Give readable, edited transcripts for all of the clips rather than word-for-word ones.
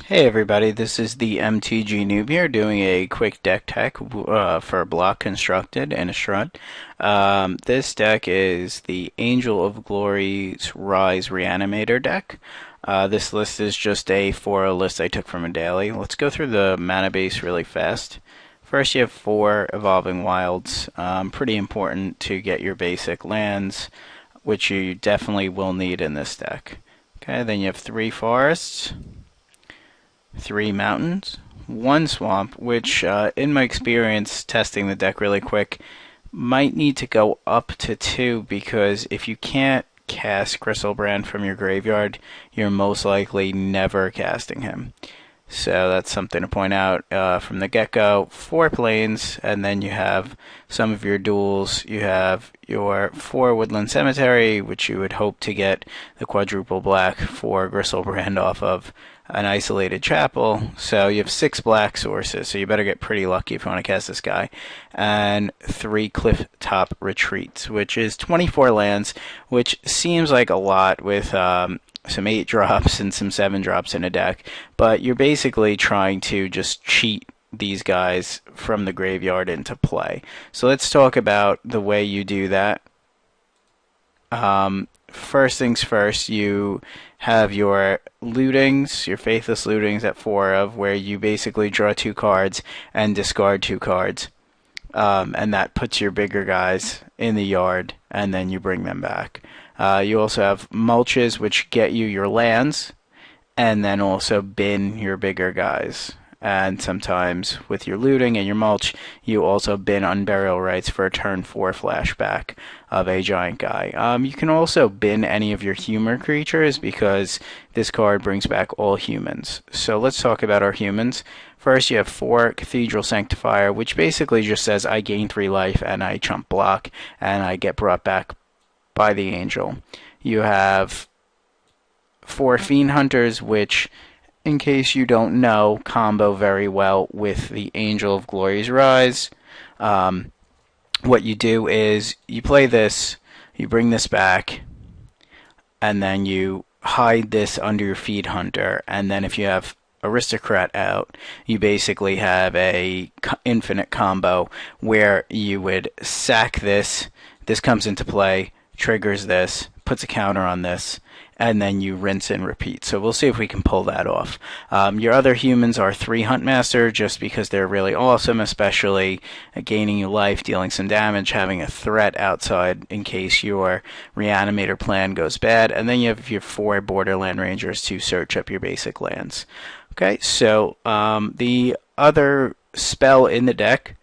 Hey everybody, this is the MTG noob here doing a quick deck tech for Block Constructed and a Shroud. This deck is the Angel of Glory's Rise Reanimator deck. This list is just a 4 list I took from a daily. Let's go through the mana base really fast. First you have 4 Evolving Wilds, pretty important to get your basic lands, which you definitely will need in this deck. Okay, then you have 3 Forests. 3 mountains, 1 swamp, which in my experience testing the deck really quick, might need to go up to 2 because if you can't cast Griselbrand from your graveyard, you're most likely never casting him. So that's something to point out from the get-go. 4 plains, and then you have some of your duels. You have your 4 Woodland Cemetery, which you would hope to get the quadruple black for Griselbrand off of an isolated chapel. So you have 6 black sources, so you better get pretty lucky if you want to cast this guy. And 3 Clifftop Retreats, which is 24 lands, which seems like a lot with some 8 drops and some 7 drops in a deck, but you're basically trying to just cheat these guys from the graveyard into play. So let's talk about the way you do that. First things first, you have your lootings, your faithless lootings at 4 of, where you basically draw 2 cards and discard 2 cards. And that puts your bigger guys in the yard, and then you bring them back. You also have mulches, which get you your lands, and then also bin your bigger guys. And sometimes with your looting and your mulch, you also bin Unburial Rites for a turn 4 flashback of a giant guy. You can also bin any of your humor creatures because this card brings back all humans. So let's talk about our humans. First, you have 4 Cathedral Sanctifier, which basically just says I gain 3 life and I chump block and I get brought back by the angel. You have 4 Fiend Hunters, which, in case you don't know, combo very well with the Angel of Glory's Rise. What you do is you play this, you bring this back, and then you hide this under your Fiend Hunter, and then if you have Aristocrat out, you basically have a infinite combo where you would sack this comes into play, triggers this, puts a counter on this, and then you rinse and repeat. So we'll see if we can pull that off. Your other humans are 3 Huntmaster, just because they're really awesome, especially gaining you life, dealing some damage, having a threat outside in case your Reanimator plan goes bad. And then you have your 4 Borderland Rangers to search up your basic lands. Okay, so the other spell in the deck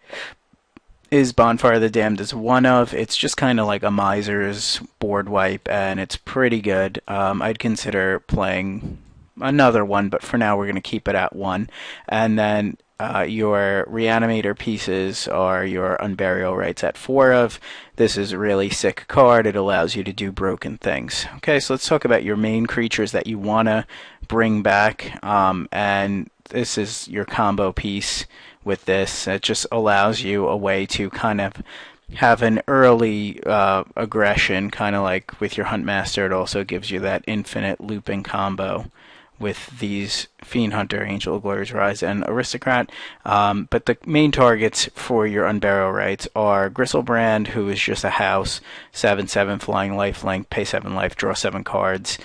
is Bonfire of the Damned is 1 of. It's just kind of like a miser's board wipe, and it's pretty good. I'd consider playing another one, but for now we're going to keep it at 1. And then your Reanimator pieces are your Unburial Rites at 4 of. This is a really sick card. It allows you to do broken things. Okay, so let's talk about your main creatures that you want to bring back. And this is your combo piece with this. It just allows you a way to kind of have an early aggression, kind of like with your Huntmaster. It also gives you that infinite looping combo with these Fiend Hunter, Angel of Glory's Rise, and Aristocrat. But the main targets for your Unburial Rites are Griselbrand, who is just a house, 7/7 flying lifelink, pay 7 life, draw 7 cards,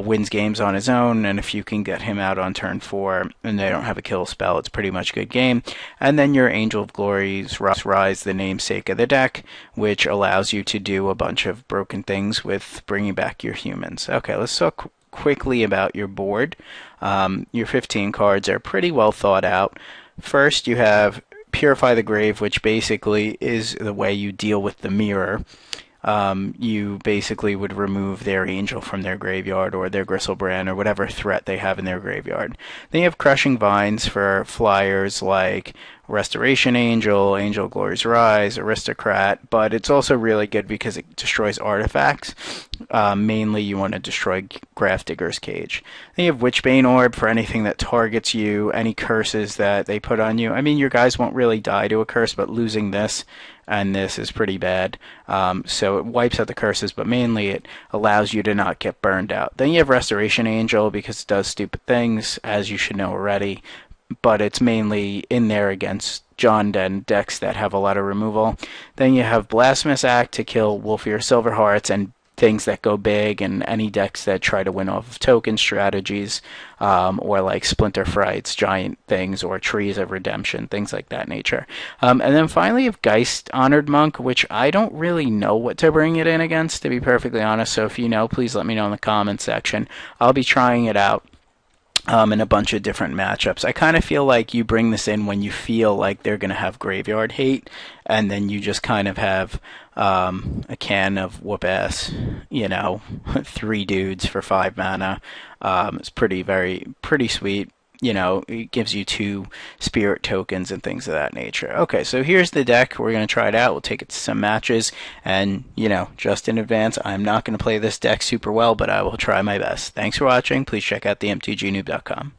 wins games on his own, and if you can get him out on turn 4 and they don't have a kill spell, it's pretty much a good game. And then your Angel of Glory's Rise, the namesake of the deck, which allows you to do a bunch of broken things with bringing back your humans. Okay, let's talk quickly about your board. Your 15 cards are pretty well thought out. First, you have Purify the Grave, which basically is the way you deal with the mirror. You basically would remove their angel from their graveyard or their Griselbrand or whatever threat they have in their graveyard. Then you have Crushing Vines for flyers like Restoration Angel, Angel of Glory's Rise, Aristocrat, but it's also really good because it destroys artifacts. Mainly you want to destroy Grafdigger's Cage. Then you have Witchbane Orb for anything that targets you, any curses that they put on you. I mean, your guys won't really die to a curse, but losing this and this is pretty bad. So it wipes out the curses, but mainly it allows you to not get burned out. Then you have Restoration Angel because it does stupid things, as you should know already, but it's mainly in there against John Den decks that have a lot of removal. Then you have Blasphemous Act to kill Wolfear Silverhearts and things that go big, and any decks that try to win off of token strategies, or like Splinter Frights, giant things, or Trees of Redemption, things like that nature. And then finally you have Geist Honored Monk, which I don't really know what to bring it in against, to be perfectly honest, so if you know, please let me know in the comment section. I'll be trying it out in a bunch of different matchups. I kind of feel like you bring this in when you feel like they're going to have graveyard hate, and then you just kind of have a can of whoop ass, 3 dudes for 5 mana. It's pretty sweet. It gives you 2 spirit tokens and things of that nature. Okay, so here's the deck. We're going to try it out. We'll take it to some matches. And, just in advance, I'm not going to play this deck super well, but I will try my best. Thanks for watching. Please check out themtgnoob.com.